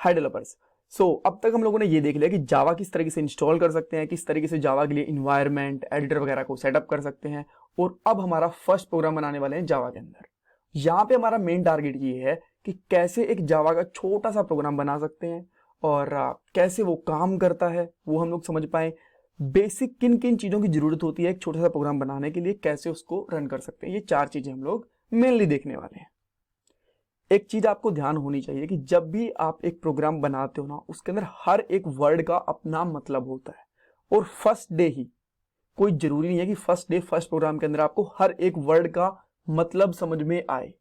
हाय developers. अब तक हम लोगों ने ये देख लिया कि जावा किस तरीके से इंस्टॉल कर सकते हैं, किस तरीके से जावा के लिए इन्वायरमेंट एडिटर वगैरह को सेटअप कर सकते हैं। और अब हमारा फर्स्ट प्रोग्राम बनाने वाले हैं जावा के अंदर। यहाँ पे हमारा मेन टारगेट ये है कि कैसे एक जावा का छोटा सा प्रोग्राम बना सकते हैं और कैसे वो काम करता है वो हम लोग समझ पाए। बेसिक किन किन चीज़ों की जरूरत होती है एक छोटा सा प्रोग्राम बनाने के लिए, कैसे उसको रन कर सकते हैं, ये 4 चीज़ें हम लोग मेनली देखने वाले हैं। एक चीज आपको ध्यान होनी चाहिए कि जब भी आप एक प्रोग्राम बनाते हो ना, उसके अंदर हर एक वर्ड का अपना मतलब होता है। और फर्स्ट डे ही, कोई जरूरी नहीं है कि फर्स्ट डे फर्स्ट प्रोग्राम के अंदर आपको हर एक वर्ड का मतलब समझ में आए।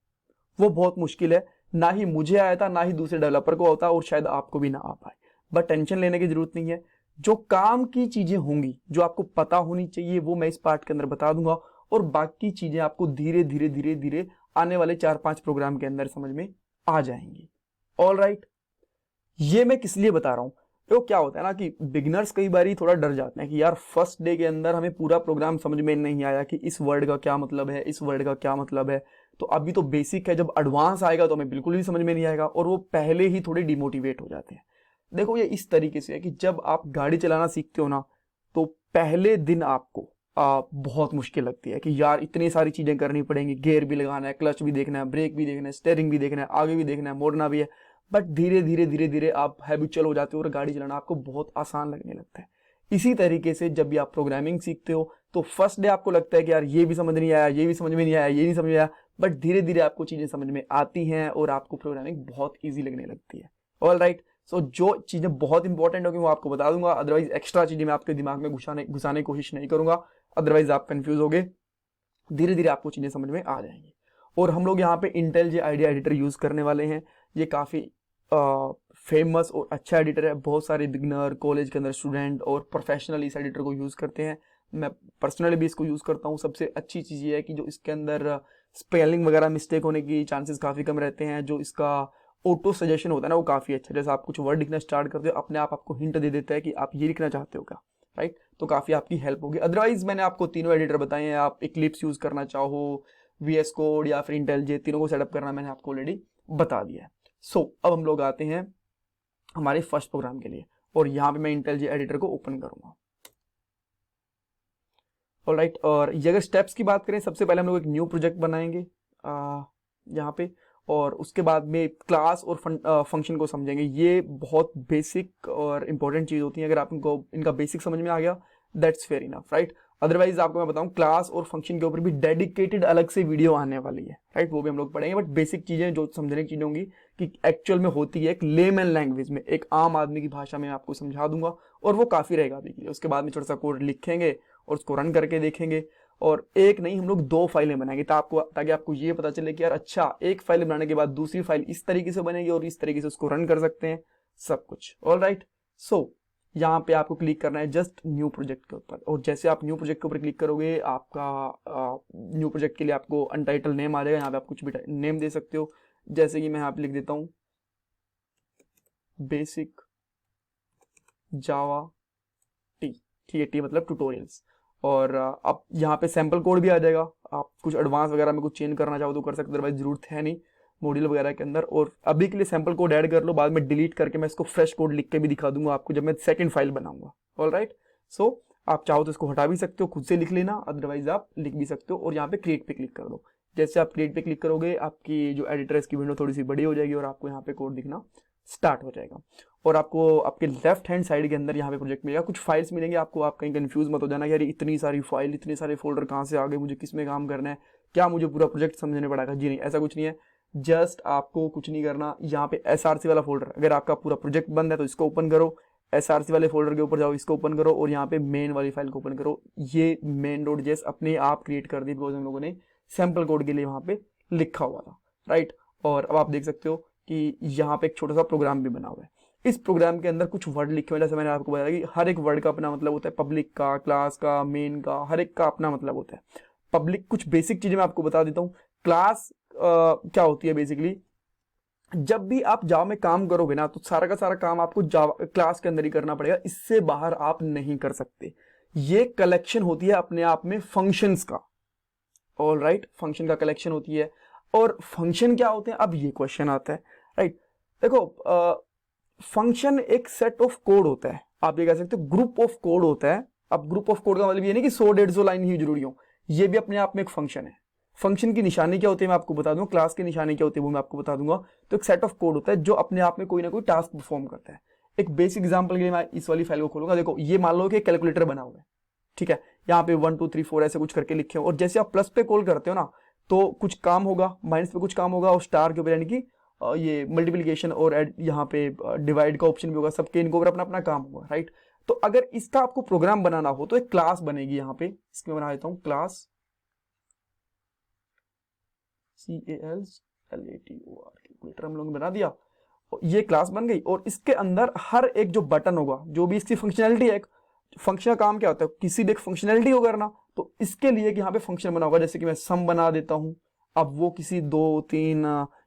वो बहुत मुश्किल है। ना ही मुझे आया था, ना ही दूसरे डेवलपर को होता, और शायद आपको भी ना आ पाए। बट टेंशन लेने की जरूरत नहीं है। जो काम की चीजें होंगी, जो आपको पता होनी चाहिए, वो मैं इस पार्ट के अंदर बता दूंगा। और बाकी चीजें आपको धीरे धीरे धीरे धीरे आने वाले 4-5 प्रोग्राम के अंदर समझ में आ जाएंगी। ऑल राइट, ये मैं किस लिए बता रहा हूं? तो क्या होता है ना कि बिगिनर्स कई बार थोड़ा डर जाते हैं कि यार फर्स्ट डे के अंदर हमें पूरा प्रोग्राम समझ में नहीं आया कि इस वर्ड का क्या मतलब है, इस वर्ड का क्या मतलब है। तो अभी तो बेसिक है, जब एडवांस आएगा तो हमें बिल्कुल भी समझ में नहीं आएगा, और वो पहले ही थोड़े डिमोटिवेट हो जाते हैं। देखो, ये इस तरीके से है कि जब आप गाड़ी चलाना सीखते हो ना, तो पहले दिन आपको बहुत मुश्किल लगती है कि यार इतनी सारी चीजें करनी पड़ेंगी, गियर भी लगाना है, क्लच भी देखना है, ब्रेक भी देखना है, स्टीयरिंग भी देखना है, आगे भी देखना है, मोड़ना भी है। बट धीरे धीरे धीरे धीरे आप हैबिचुअल हो जाते हो और गाड़ी चलाना आपको बहुत आसान लगने लगता है। इसी तरीके से जब भी आप प्रोग्रामिंग सीखते हो तो फर्स्ट डे आपको लगता है कि यार ये भी समझ नहीं आया, ये भी समझ में नहीं आया, ये नहीं समझ में आया। बट धीरे धीरे आपको चीजें समझ में आती हैं और आपको प्रोग्रामिंग बहुत ईजी लगने लगती है। ऑल राइट, जो चीजें बहुत इंपॉर्टेंट होगी वो आपको बता दूंगा, अदरवाइज एक्स्ट्रा चीजें मैं आपके दिमाग में घुसाने की कोशिश नहीं करूंगा, अदरवाइज आप कंफ्यूज हो गए। धीरे धीरे आपको चीजें समझ में आ जाएंगी। और हम लोग यहाँ पे इंटेल जे आइडिया एडिटर यूज करने वाले हैं। ये काफी फेमस और अच्छा एडिटर है। बहुत सारे बिगनर, कॉलेज के अंदर स्टूडेंट और प्रोफेशनल इस एडिटर को यूज करते हैं। मैं पर्सनली भी इसको यूज करता हूँ। सबसे अच्छी चीज ये है कि जो इसके अंदर स्पेलिंग वगैरह मिस्टेक होने की चांसेस काफी कम रहते हैं। जो इसका ऑटो सजेशन होता है ना, वो काफी अच्छा है। जैसे आप कुछ वर्ड लिखना स्टार्ट करते हो, अपने आप आपको हिंट दे देता है कि आप ये लिखना चाहते हो क्या, राइट। तो काफी आपकी हेल्प होगी। अदरवाइज मैंने आपको तीनों एडिटर बताए हैं। आप इक्लिप्स यूज करना चाहो, वीएस कोड या फिर इंटेल, तीनों को सेटअप करना मैंने आपको ऑलरेडी बता दिया है। अब हम लोग आते हैं हमारे फर्स्ट प्रोग्राम के लिए, और यहाँ पे मैं इंटेल जे एडिटर को ओपन करूंगा। ऑलराइट, और ये अगर स्टेप्स की बात करें, सबसे पहले हम लोग एक न्यू प्रोजेक्ट बनाएंगे यहाँ पे, और उसके बाद में क्लास और फंक्शन को समझेंगे। ये बहुत बेसिक और इंपॉर्टेंट चीज होती है। अगर आप इनका बेसिक समझ में आ गया, that's fair enough, right. Otherwise आपको मैं बताऊं, क्लास और फंक्शन के ऊपर भी डेडिकेटेड अलग से वीडियो आने वाली है, राइट। वो भी हम लोग पढ़ेंगे। बट बेसिक चीजें जो समझने की चीजें होंगी कि एक्चुअल में होती है, एक लेमन लैंग्वेज में, एक आम आदमी की भाषा में आपको समझा दूंगा, और वो काफी रहेगा अभी के लिए। उसके बाद में छोटा सा कोड लिखेंगे और उसको रन करके देखेंगे। और एक नहीं, हम लोग 2 फाइलें बनाएंगे ताकि आपको ये पता चले कि यार अच्छा, एक फाइल बनाने के बाद दूसरी फाइल इस तरीके से बनेगी और इस तरीके से उसको रन कर सकते हैं, सब कुछ। ऑल राइट, यहाँ पे आपको क्लिक करना है जस्ट न्यू प्रोजेक्ट के ऊपर, और जैसे आप न्यू प्रोजेक्ट के ऊपर क्लिक करोगे, आपका न्यू प्रोजेक्ट के लिए आपको अनटाइटल नेम आ जाएगा। यहाँ पे आप कुछ भी नेम दे सकते हो, जैसे कि मैं यहाँ पे लिख देता हूँ बेसिक जावा टी, ठीक है, टी मतलब ट्यूटोरियल्स। और अब यहाँ पे सैंपल कोड भी आ जाएगा। आप कुछ एडवांस वगैरह में कुछ चेंज करना चाहो तो कर सकते हो, अदरवाइज जरूरत है नहीं मॉड्यूल वगैरह के अंदर। और अभी के लिए सैंपल कोड ऐड कर लो, बाद में डिलीट करके मैं इसको फ्रेश कोड लिख के भी दिखा दूंगा आपको जब मैं सेकंड फाइल बनाऊंगा। ऑल राइट, आप चाहो तो इसको हटा भी सकते हो, खुद से लिख लेना, अदरवाइज आप लिख भी सकते हो। और यहाँ पे क्रिएट पे क्लिक कर दो। जैसे आप क्रिएट पे क्लिक करोगे, आपकी जो एडिटर है इसकी विंडो थोड़ी सी बड़ी हो जाएगी और आपको यहाँ पे कोड दिखना स्टार्ट हो जाएगा। और आपको आपके लेफ्ट हैंड साइड के अंदर यहाँ पे प्रोजेक्ट मिलेगा, कुछ फाइल्स मिलेंगे आपको। आप कहीं कंफ्यूज मत हो जाना यार इतनी सारी फाइल, इतने सारे फोल्डर कहाँ से आ गए, मुझे किस में काम करना है, क्या मुझे पूरा प्रोजेक्ट समझने पड़ेगा। जी नहीं, ऐसा कुछ नहीं है। जस्ट आपको कुछ नहीं करना, यहाँ पे एसआरसी वाला फोल्डर, अगर आपका पूरा प्रोजेक्ट बंद है तो इसको ओपन करो, एसआरसी वाले फोल्डर के ऊपर जाओ, इसको ओपन करो, और यहाँ पे मेन वाली फाइल को ओपन करो। ये मेन डॉट जेएस अपने आप क्रिएट कर दी, बिकॉज हम लोगों ने सैंपल कोड के लिए वहां पे लिखा हुआ था, राइट। और अब आप देख सकते हो कि यहाँ पे एक छोटा सा प्रोग्राम भी बना हुआ है। इस प्रोग्राम के अंदर कुछ वर्ड लिखे हुए हैं, जैसे मैंने आपको बताया कि हर एक वर्ड का अपना मतलब होता है। पब्लिक का, क्लास का, मेन का, हर एक का अपना मतलब होता है। पब्लिक, कुछ बेसिक चीजें मैं आपको बता देता हूँ। क्लास क्या होती है बेसिकली, जब भी आप जावा में काम करोगे ना, तो सारा का सारा काम आपको जावा क्लास के अंदर ही करना पड़ेगा, इससे बाहर आप नहीं कर सकते। ये कलेक्शन होती है अपने आप में फंक्शंस का। ऑल राइट, फंक्शन का कलेक्शन होती है। और फंक्शन क्या होते हैं, अब ये क्वेश्चन आता है, राइट। देखो फंक्शन एक सेट ऑफ कोड होता है, आप ये कह सकते हो ग्रुप ऑफ कोड होता है। अब ग्रुप ऑफ कोड का मतलब ये नहीं कि 100-150 लाइन ही जरूरी हो, ये भी अपने आप में एक फंक्शन है। फंक्शन की निशानी क्या होती है मैं आपको बता दूं, क्लास की निशानी क्या होती है वो मैं आपको बता दूंगा। तो एक सेट ऑफ कोड होता है जो अपने आप में कोई ना कोई टास्क परफॉर्म करता है। एक बेसिक एग्जांपल के लिए मैं इस वाली फाइल को खोलूंगा। देखो ये मान लो कि कैलकुलेटर बना हुआ है, ठीक है, यहाँ पे 1 2 3 4 ऐसे कुछ करके लिखे हो, और जैसे आप प्लस पे कॉल करते हो ना तो कुछ काम होगा, माइनस पे कुछ काम होगा, और स्टार के ऊपर यानी कि ये मल्टीप्लिकेशन और यहाँ पे डिवाइड का ऑप्शन भी होगा, सबके इनके ऊपर अपना अपना काम होगा, राइट। तो अगर इसका आपको प्रोग्राम बनाना हो तो एक क्लास बनेगी, यहाँ पे इसमें बना देता हूँ क्लास CALCULATOR, कैलकुलेटर हम लोगों ने बना दिया, ये क्लास बन गई। और इसके अंदर हर एक जो बटन होगा, जो भी इसकी फंक्शनैलिटी है, फंक्शन का काम क्या होता है, किसी भी एक फंक्शनैलिटी को करना, तो इसके लिए यहाँ पे फंक्शन बना होगा। जैसे कि मैं सम बना देता हूँ, अब वो किसी 2 3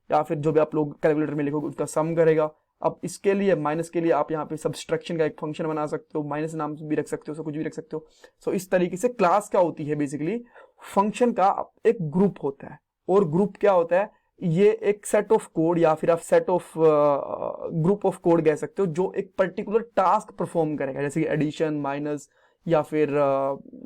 या फिर जो भी आप लोग कैलकुलेटर में लिखोगे उसका सम करेगा। अब इसके लिए माइनस के लिए आप यहाँ पे सब्सट्रैक्शन का एक फंक्शन बना सकते हो, माइनस नाम भी रख सकते हो, कुछ भी रख सकते हो। सो इस तरीके से क्लास क्या होती है, बेसिकली फंक्शन का एक ग्रुप होता है। और ग्रुप क्या होता है, ये एक सेट ऑफ कोड या फिर आप set of group of code कह सकते हो जो एक पर्टिकुलर टास्क परफॉर्म करेगा, जैसे कि एडिशन, माइनस या फिर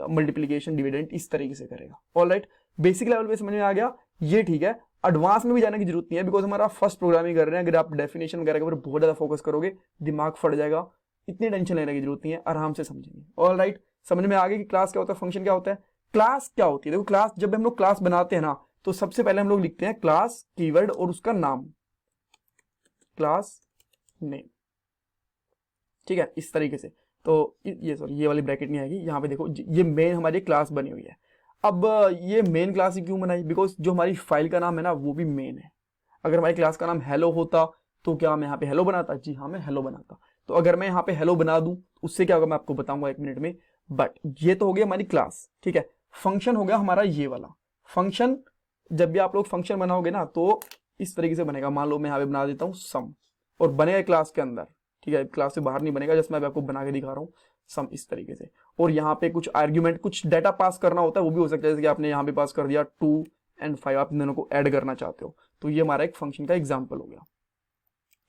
मल्टीप्लिकेशन, डिविडेंड, इस तरीके से करेगा। ऑलराइट, बेसिक लेवल पे समझ में आ गया, ये ठीक है। एडवांस में भी जाने की जरूरत नहीं है, बिकॉज हमारा फर्स्ट प्रोग्रामिंग कर रहे हैं। अगर आप डेफिनेशन वगैरह के ऊपर बहुत ज्यादा फोकस करोगे दिमाग फट जाएगा, इतनी टेंशन लेने की जरूरत नहीं है, आराम से समझेंगे। ऑलराइट, समझ में आ गया कि क्लास क्या होता है, फंक्शन क्या होता है। क्लास क्या होती है, देखो क्लास जब हम लोग क्लास बनाते हैं ना तो सबसे पहले हम लोग लिखते हैं क्लास कीवर्ड और उसका नाम, क्लास नेम, ठीक है, इस तरीके से। तो ये सॉरी ये वाली ब्रैकेट नहीं आएगी, यहाँ पे देखो ये मेन हमारी क्लास बनी हुई है। अब ये मेन क्लास ही क्यों बनाई, बिकॉज जो हमारी फाइल का नाम है ना वो भी मेन है। अगर हमारी क्लास का नाम हेलो होता तो क्या मैं यहाँ पे हेलो बनाता, जी हाँ मैं हेलो बनाता। तो अगर मैं यहाँ पे हेलो बना दूं उससे क्या होगा मैं आपको बताऊंगा 1 मिनट में। बट ये तो हो गया हमारी क्लास, ठीक है। फंक्शन हो गया हमारा ये वाला फंक्शन। जब भी आप लोग फंक्शन बनाओगे ना तो इस तरीके से बनेगा। मान लो मैं यहाँ पे बना देता हूँ सम, और बनेगा क्लास के अंदर, ठीक है, क्लास से बाहर नहीं बनेगा, जैसे मैं आपको बना के दिखा रहा हूँ सम, इस तरीके से। और यहाँ पे कुछ आर्ग्यूमेंट, कुछ डाटा पास करना होता है, वो भी हो सकता है, जैसे कि आपने यहाँ पे पास कर दिया 2 और 5, आप इन दोनों को ऐड करना चाहते हो, तो ये हमारा एक फंक्शन का एग्जाम्पल हो गया,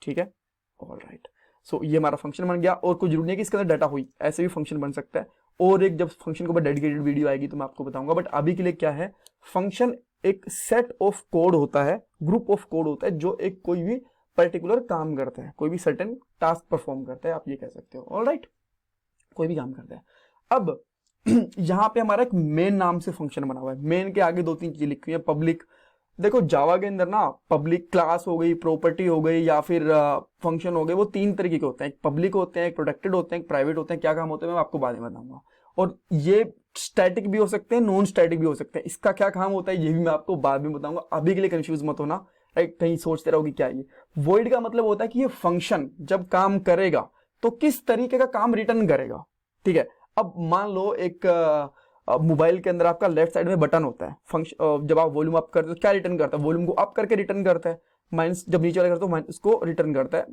ठीक है। ऑलराइट, सो ये हमारा फंक्शन बन गया, और कुछ जरूरी नहीं है कि इसके अंदर डाटा हुई, ऐसे भी फंक्शन बन सकता है। और एक जब फंक्शन के ऊपर डेडिकेटेड वीडियो आएगी तो मैं आपको बताऊंगा। बट अभी के लिए क्या है, फंक्शन एक सेट ऑफ कोड होता है, ग्रुप ऑफ कोड होता है, जो एक कोई भी पर्टिकुलर काम करता है, कोई भी सर्टेन टास्क परफॉर्म करता है, आप ये कह सकते हो। ऑलराइट, कोई भी काम करता है। अब यहाँ पे हमारा एक मेन नाम से फंक्शन बना हुआ है। मेन के आगे 2-3 चीजें लिखी हुई है, पब्लिक। देखो जावा के अंदर ना पब्लिक क्लास हो गई, प्रॉपर्टी हो गई, या फिर फंक्शन हो गए, वो 3 तरीके के होते हैं। एक पब्लिक होते हैं, एक प्रोटेक्टेड होते हैं, एक प्राइवेट होते हैं। क्या काम होते हैं मैं आपको बाद में बताऊंगा। और ये स्टैटिक भी हो सकते हैं, नॉन स्टैटिक भी हो सकते हैं। इसका क्या काम होता है ये भी मैं आपको बाद में बताऊंगा, अभी के लिए कंफ्यूज मत होना, राइट। कहीं सोचते रहो कि क्या ये वॉइड का मतलब होता है कि ये फंक्शन जब काम करेगा तो किस तरीके का काम रिटर्न करेगा, ठीक है। अब मान लो एक मोबाइल के अंदर आपका लेफ्ट साइड में बटन होता है, फंक्शन जब आप वॉल्यूम अप करते हो क्या रिटर्न करता है, वॉल्यूम को अप करके रिटर्न करता है, माइनस जब नीचे वाला करते हो माइनस को रिटर्न करता है,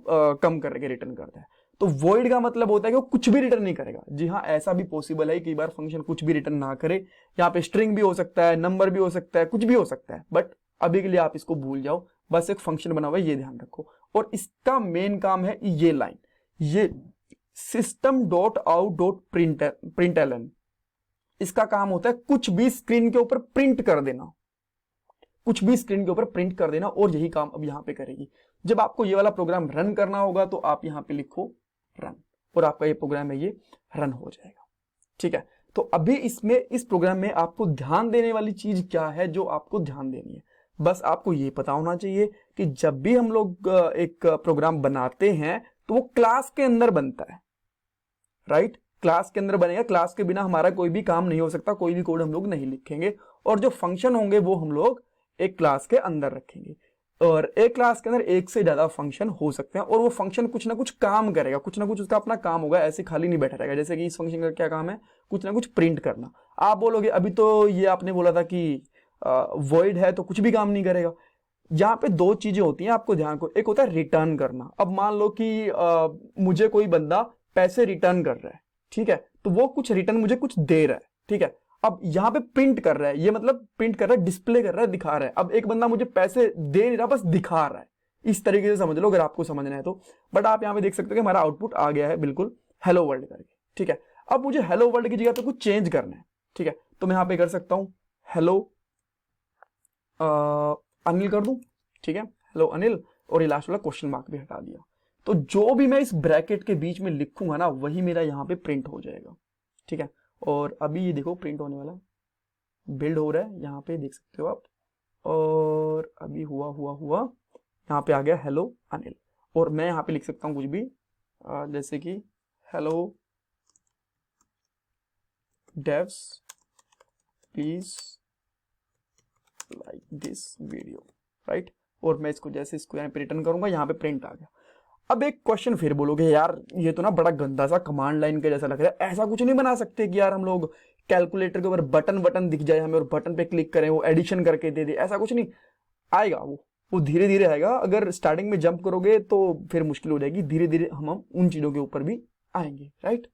कम करके रिटर्न करता है। तो वॉइड का मतलब होता है कि वो कुछ भी रिटर्न नहीं करेगा। जी हाँ, ऐसा भी पॉसिबल है, कई बार फंक्शन कुछ भी रिटर्न ना करे। यहाँ पे स्ट्रिंग भी हो सकता है, नंबर भी हो सकता है, कुछ भी हो सकता है, बट अभी के लिए आप इसको भूल जाओ, बस एक फंक्शन बना हुआ है, ये ध्यान रखो। और इसका मेन काम है ये लाइन, ये system.out.println, इसका काम होता है कुछ भी स्क्रीन के ऊपर प्रिंट कर देना, कुछ भी स्क्रीन के ऊपर प्रिंट कर देना, और यही काम अब यहां पे करेगी। जब आपको ये वाला प्रोग्राम रन करना होगा तो आप यहां पे लिखो रन, और आपका ये प्रोग्राम है ये रन हो जाएगा, ठीक है। तो अभी इसमें इस प्रोग्राम में आपको ध्यान देने वाली चीज क्या है, जो आपको ध्यान देनी है, बस आपको ये पता होना चाहिए कि जब भी हम लोग एक प्रोग्राम बनाते हैं तो वो क्लास के अंदर बनता है, राइट। क्लास के अंदर बनेगा, क्लास के बिना हमारा कोई भी काम नहीं हो सकता, कोई भी कोड हम लोग नहीं लिखेंगे। और जो फंक्शन होंगे वो हम लोग एक क्लास के अंदर रखेंगे, और एक क्लास के अंदर एक से ज्यादा फंक्शन हो सकते हैं, और वो फंक्शन कुछ ना कुछ काम करेगा, कुछ ना कुछ उसका अपना काम होगा, ऐसे खाली नहीं बैठा रहेगा। जैसे कि इस फंक्शन का क्या काम है, कुछ ना कुछ प्रिंट करना। आप बोलोगे अभी तो ये आपने बोला था कि वॉइड है तो कुछ भी काम नहीं करेगा। यहाँ पे 2 चीजें होती हैं, आपको ध्यान को, एक होता है रिटर्न करना। अब मान लो कि मुझे कोई बंदा पैसे रिटर्न कर रहा है, ठीक है, तो वो कुछ रिटर्न मुझे कुछ दे रहा है, ठीक है। अब यहाँ पे प्रिंट कर रहा है, ये मतलब प्रिंट कर रहा है, डिस्प्ले कर रहा है, दिखा रहा है। अब एक बंदा मुझे पैसे दे नहीं रहा, बस दिखा रहा है, इस तरीके से समझ लो अगर आपको समझना है तो। बट आप यहाँ पे देख सकते हो कि हमारा आउटपुट आ गया है बिल्कुल हेलो वर्ल्ड करके, ठीक है। अब मुझे हेलो वर्ल्ड की जगह पे कुछ चेंज करना है, ठीक है। तो मैं यहाँ पे कर सकता हूँ हेलो अनिल कर दूं, ठीक है, हेलो अनिल, और ये लास्ट वाला क्वेश्चन मार्क भी हटा दिया। तो जो भी मैं इस ब्रैकेट के बीच में लिखूंगा ना वही मेरा यहाँ पे प्रिंट हो जाएगा, ठीक है। और अभी ये देखो प्रिंट होने वाला बिल्ड हो रहा है, यहाँ पे देख सकते हो आप। और अभी हुआ यहाँ पे आ गया हेलो अनिल। और मैं यहाँ पे लिख सकता हूँ कुछ भी, जैसे कि hello devs please like this video, right. और मैं इसको जैसे इसको यहाँ पे रिटर्न करूंगा, यहाँ पे प्रिंट आ गया। अब एक क्वेश्चन फिर बोलोगे यार ये तो ना बड़ा गंदा सा कमांड लाइन के जैसा लग रहा है, ऐसा कुछ नहीं बना सकते कि यार हम लोग कैलकुलेटर के ऊपर बटन दिख जाए हमें और बटन पे क्लिक करें वो एडिशन करके दे दे? ऐसा कुछ नहीं आएगा, वो धीरे धीरे आएगा। अगर स्टार्टिंग में जंप करोगे तो फिर मुश्किल हो जाएगी, धीरे धीरे हम उन चीजों के ऊपर भी आएंगे, राइट।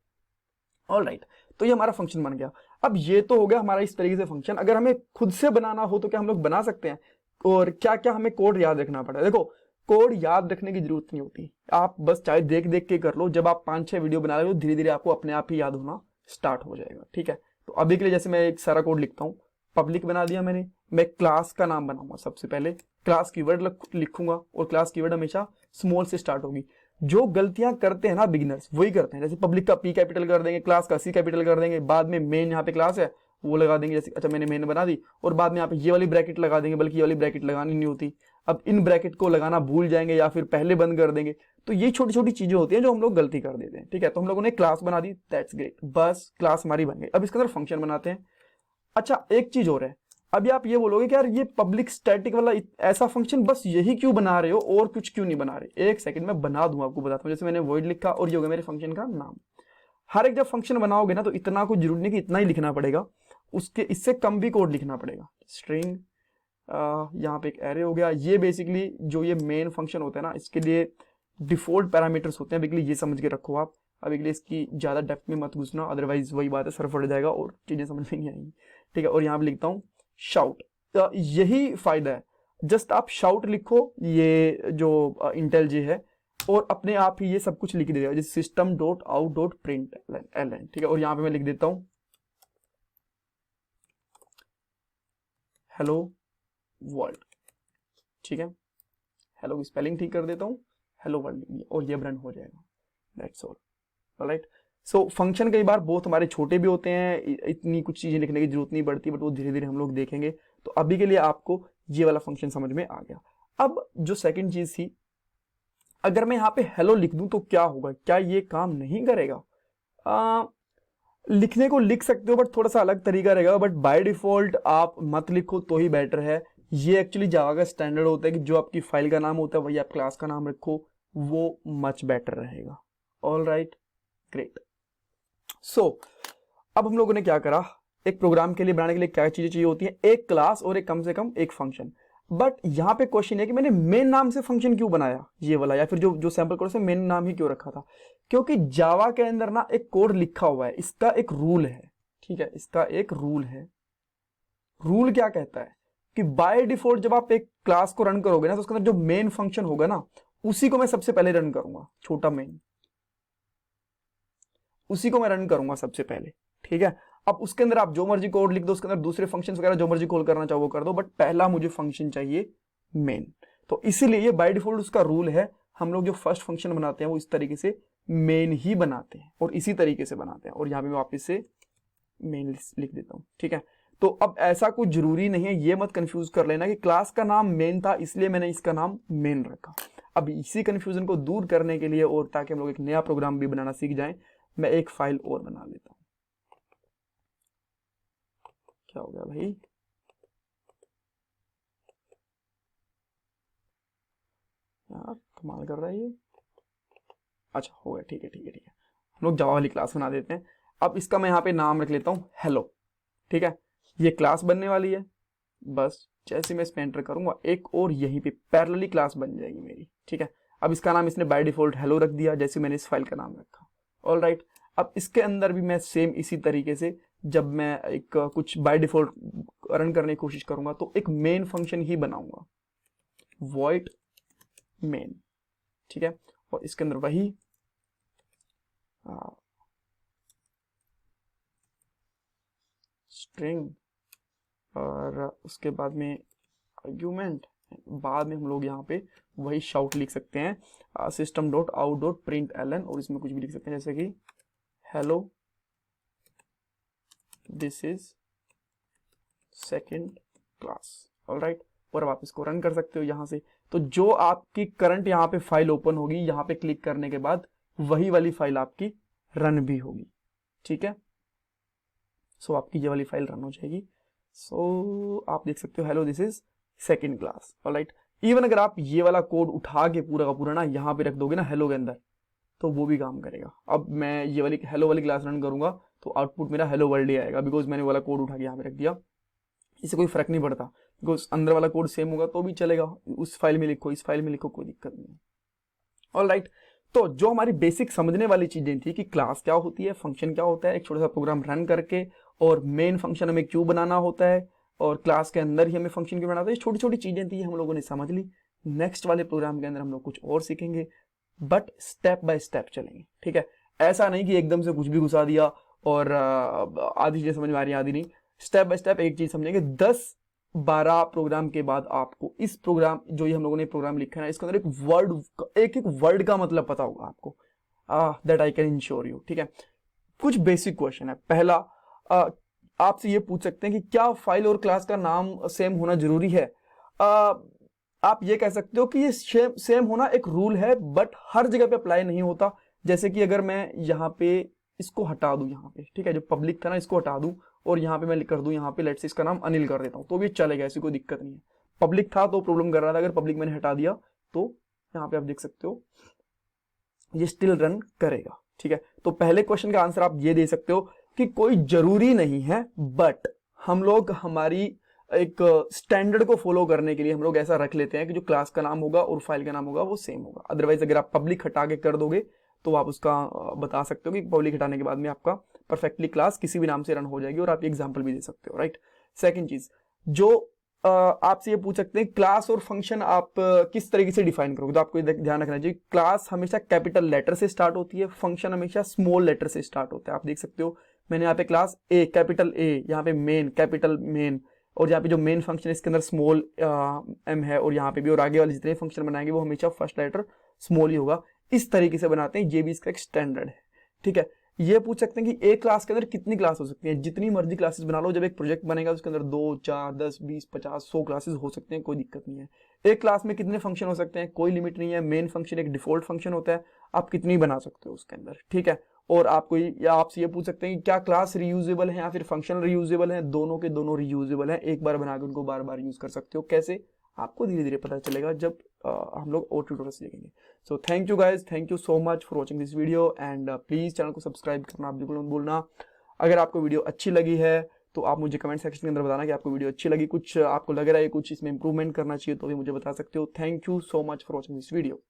ऑल राइट, तो ये हमारा फंक्शन बन गया। अब ये तो हो गया हमारा इस तरीके से फंक्शन। अगर हमें खुद से बनाना हो तो क्या हम लोग बना सकते हैं? और क्या क्या हमें कोड याद रखना पड़ेगा? देखो कोड याद रखने की जरूरत नहीं होती, आप बस चाहे देख देख के कर लो। जब आप 5-6 वीडियो बना रहे हो धीरे धीरे आपको अपने आप ही याद होना स्टार्ट हो जाएगा, ठीक है। तो अभी के लिए जैसे मैं एक सारा कोड लिखता हूँ, पब्लिक बना दिया मैंने, मैं क्लास का नाम बनाऊंगा। सबसे पहले क्लास कीवर्ड लिखूंगा और क्लास कीवर्ड हमेशा स्मॉल से स्टार्ट होगी। जो गलतियां करते हैं ना बिगिनर्स वही करते हैं, जैसे पब्लिक का पी कैपिटल कर देंगे, क्लास का सी कैपिटल कर देंगे, बाद में मेन यहाँ पे क्लास है वो लगा देंगे, जैसे अच्छा मैंने मेन बना दी, और बाद में यहाँ पे ये वाली ब्रैकेट लगा देंगे, बल्कि ये वाली ब्रैकेट लगानी नहीं होती। अब इन ब्रैकेट को लगाना भूल जाएंगे या फिर पहले बंद कर देंगे। तो ये छोटी छोटी चीजें होती हैं जो हम लोग गलती कर देते हैं, ठीक है। तो हम लोगों ने क्लास बना दी, दैट्स ग्रेट, बस क्लास हमारी बन गई। अब इसके अंदर फंक्शन बनाते हैं। अच्छा एक चीज और है, अभी आप ये बोलोगे कि यार ये पब्लिक स्टैटिक वाला ऐसा फंक्शन बस यही क्यों बना रहे हो और कुछ क्यों नहीं बना रहे? एक सेकंड में बना दूं, आपको बताता हूं। जैसे मैंने वॉइड लिखा और ये हो गया मेरे फंक्शन का नाम। हर एक जब फंक्शन बनाओगे ना तो इतना कुछ जरूरी नहीं कि इतना ही लिखना पड़ेगा, उसके इससे कम भी कोड लिखना पड़ेगा। स्ट्रिंग यहाँ पे एक एरे हो गया, ये बेसिकली जो ये मेन फंक्शन होता है ना इसके लिए डिफॉल्ट पैरामीटर्स होते हैं, बेसिकली ये समझ के रखो आप। अभी के लिए इसकी ज्यादा डेप्थ में मत घुसना, अदरवाइज वही बात है सर फट जाएगा और चीजें समझ में नहीं आएंगी, ठीक है। और यहाँ पे लिखता हूँ शाउट, यही फायदा है, जस्ट आप शाउट लिखो, ये जो इंटेल जे है, और अपने आप ही ये सब कुछ लिख देगा, जैसे system.out.println, ठीक है। और यहाँ पे मैं लिख देता हूँ हेलो वर्ल्ड, ठीक है। हेलो की स्पेलिंग ठीक कर देता हूँ, हेलो वर्ल्ड, और ये रन हो जाएगा, that's all, right. So function कई बार बहुत हमारे छोटे भी होते हैं, इतनी कुछ चीजें लिखने की जरूरत नहीं पड़ती, बट वो धीरे धीरे हम लोग देखेंगे। तो अभी के लिए आपको ये वाला फंक्शन समझ में आ गया। अब जो सेकंड चीज थी, अगर मैं यहाँ पे हेलो लिख दूं तो क्या होगा? क्या ये काम नहीं करेगा? लिखने को लिख सकते हो बट थोड़ा सा अलग तरीका रहेगा, बट बाय डिफॉल्ट आप मत लिखो तो ही बेटर है। ये एक्चुअली जावा का स्टैंडर्ड होता है कि जो आपकी फाइल का नाम होता है वही आप क्लास का नाम रखो, वो मच बेटर रहेगा। All right, great. सो अब हम लोगों ने क्या करा, एक प्रोग्राम के लिए बनाने के लिए क्या चीजें चाहिए होती है? एक क्लास और एक कम से कम एक फंक्शन। बट यहाँ पे क्वेश्चन है कि मैंने मेन नाम से फंक्शन क्यों बनाया ये वाला, या फिर जो सैंपल कोड से मेन नाम ही क्यों रखा था? क्योंकि जावा के अंदर ना एक कोड लिखा हुआ है, इसका एक रूल है, ठीक है, इसका एक रूल है। रूल क्या कहता है कि बाय डिफॉल्ट जब आप एक क्लास को रन करोगे ना तो उसके अंदर जो मेन फंक्शन होगा ना उसी को मैं सबसे पहले रन करूंगा, छोटा मेन, उसी को मैं रन करूंगा सबसे पहले, ठीक है। अब उसके अंदर आप जो मर्जी कोड लिख दो, उसके अंदर दूसरे फंक्शंस वगैरह जो मर्जी कॉल करना चाहो वो कर दो, बट पहला मुझे फंक्शन चाहिए मेन। तो इसीलिए ये बाय डिफॉल्ट उसका रूल है। हम लोग जो फर्स्ट फंक्शन बनाते हैं वो इस तरीके से मेन ही बनाते हैं और इसी तरीके से बनाते हैं। और यहाँ पे मैं वापस से मेन लिख देता हूँ, ठीक है। तो अब ऐसा कुछ जरूरी नहीं है, ये मत कंफ्यूज कर लेना कि क्लास का नाम मेन था इसलिए मैंने इसका नाम मेन रखा। अब इसी कंफ्यूजन को दूर करने के लिए और ताकि हम लोग एक नया प्रोग्राम भी बनाना सीख जाएं, मैं एक फाइल और बना लेता हूं। क्या हो गया भाई? यार कमाल कर रहा है ये। अच्छा हो गया, ठीक है ठीक है ठीक है। हम लोग जावा वाली क्लास बना देते हैं। अब इसका मैं यहाँ पे नाम रख लेता हूँ हेलो, ठीक है। ये क्लास बनने वाली है, बस जैसे मैं इसमें एंटर करूंगा एक और यहीं पे पैरेलली क्लास बन जाएगी मेरी, ठीक है। अब इसका नाम इसने बाय डिफॉल्ट हेलो रख दिया, जैसे मैंने इस फाइल का नाम रखा। ऑल राइट, अब इसके अंदर भी मैं सेम इसी तरीके से जब मैं एक कुछ बाय डिफॉल्ट रन करने की कोशिश करूंगा तो एक मेन फंक्शन ही बनाऊंगा। वॉइड मेन, ठीक है। और इसके अंदर वही स्ट्रिंग और उसके बाद में आर्ग्यूमेंट, बाद में हम लोग यहाँ पे वही शाउट लिख सकते हैं system dot out dot print L N, और इसमें कुछ भी लिख सकते हैं जैसे कि hello this is second class, alright. और अब आप इसको रन कर सकते हो यहाँ से। तो जो आपकी करंट यहाँ पे फाइल ओपन होगी, यहाँ पे क्लिक करने के बाद वही वाली फाइल आपकी रन भी होगी, ठीक है। सो आपकी ये वाली फाइल रन हो जाएगी। सो आप देख सकते हो hello this is second class, alright. Even अगर आप ये वाला कोड उठा के पूरा का पूरा ना यहाँ पे रख दोगे ना हेलो के अंदर, तो वो भी काम करेगा। अब मैं ये वाली हेलो वाली क्लास रन करूंगा तो आउटपुट मेरा हेलो वर्ल्ड ही आएगा, बिकॉज मैंने वाला कोड उठा के यहाँ पे रख दिया। इससे कोई फर्क नहीं पड़ता, बिकॉज अंदर वाला कोड सेम होगा तो भी चलेगा। उस फाइल में लिखो, इस फाइल में लिखो, कोई दिक्कत नहीं है, ऑलराइट। तो जो हमारी बेसिक समझने वाली चीजें थी कि क्लास क्या होती है, फंक्शन क्या होता है, एक छोटा सा प्रोग्राम रन करके, और मेन फंक्शन हमें क्यों बनाना होता है, और क्लास के अंदर ही हमें फंक्शन क्यों बनाना होता है, छोटी छोटी चीजें थी हम लोगों ने समझ ली। नेक्स्ट वाले प्रोग्राम के अंदर हम लोग कुछ और सीखेंगे, बट स्टेप बाय स्टेप चलेंगे, ठीक है। ऐसा नहीं कि एकदम से कुछ भी घुसा दिया और आधी चीजें समझ में आ रही है आधी नहीं। स्टेप बाय स्टेप एक चीज समझेंगे। 10-12 प्रोग्राम के बाद आपको इस प्रोग्राम, जो ये हम लोगों ने प्रोग्राम लिखा है ना, इसके अंदर एक वर्ड का मतलब पता होगा आपको, that I can ensure you, ठीक है। कुछ बेसिक क्वेश्चन है। पहला, आपसे ये पूछ सकते हैं कि क्या फाइल और क्लास का नाम सेम होना जरूरी है। आप ये कह सकते हो कि ये सेम होना एक रूल है, बट हर जगह पे अप्लाई नहीं होता। जैसे कि अगर मैं यहाँ पे इसको हटा दूं, यहाँ पे, ठीक है, जो पब्लिक था ना इसको हटा दूं और यहाँ पे मैं लिख कर दूं, यहाँ पे लेट्स से इसका नाम अनिल कर देता हूँ, तो भी चलेगा, ऐसी कोई दिक्कत नहीं है। पब्लिक था तो प्रॉब्लम कर रहा था, अगर पब्लिक मैंने हटा दिया तो यहाँ पे आप देख सकते हो ये स्टिल रन करेगा, ठीक है। तो पहले क्वेश्चन का आंसर आप ये दे सकते हो कि कोई जरूरी नहीं है, बट हम लोग हमारी एक स्टैंडर्ड को फॉलो करने के लिए हम लोग ऐसा रख लेते हैं कि जो क्लास का नाम होगा और फाइल का नाम होगा वो सेम होगा। अदरवाइज अगर आप पब्लिक हटा के कर दोगे तो आप उसका बता सकते हो कि पब्लिक हटाने के बाद में आपका परफेक्टली क्लास किसी भी नाम से रन हो जाएगी, और आप एग्जाम्पल भी दे सकते हो, राइट। सेकेंड चीज, जो आपसे ये पूछ सकते हैं क्लास और फंक्शन आप किस तरीके से डिफाइन करोगे, तो आपको ध्यान रखना चाहिए क्लास हमेशा कैपिटल लेटर से स्टार्ट होती है, फंक्शन हमेशा स्मॉल लेटर से स्टार्ट होता है। आप देख सकते हो मैंने यहाँ पे क्लास ए कैपिटल ए, यहाँ पे मेन कैपिटल मेन, और यहाँ पे जो मेन फंक्शन है इसके अंदर स्मॉल एम है, और यहाँ पे भी, और आगे वाले जितने फंक्शन बनाएंगे वो हमेशा फर्स्ट लेटर स्मॉल ही होगा। इस तरीके से बनाते हैं, ये भी इसका एक स्टैंडर्ड है, ठीक है। ये पूछ सकते हैं कि एक क्लास के अंदर कितनी क्लास हो सकती है, जितनी मर्जी क्लासेस बना लो। जब एक प्रोजेक्ट बनेगा उसके अंदर 2, 4, 10, 20, 50, 100 क्लासेस हो सकते हैं, कोई दिक्कत नहीं है। एक क्लास में कितने फंक्शन हो सकते हैं, कोई लिमिट नहीं है। मेन फंक्शन एक डिफॉल्ट फंक्शन होता है, आप कितनी बना सकते हो उसके अंदर, ठीक है। और आपको या आपसे ये पूछ सकते हैं कि क्या क्लास रीयूजेबल है या फिर फंक्शन रीयूजेबल है। दोनों के दोनों रीयूजेबल है, एक बार बना के उनको बार बार यूज कर सकते हो। कैसे, आपको धीरे धीरे पता चलेगा जब हम लोग और ट्यूटोरियल्स देखेंगे। So thank you guys, thank you so much for watching this video, and please channel को सब्सक्राइब करना बिल्कुल मत भूलना। अगर आपको वीडियो अच्छी लगी है तो आप मुझे कमेंट सेक्शन के अंदर बताना कि आपको वीडियो अच्छी लगी, कुछ आपको लग रहा है कुछ इसमें इंप्रूवमेंट करना चाहिए तो भी मुझे बता सकते हो। Thank you so much for watching this video.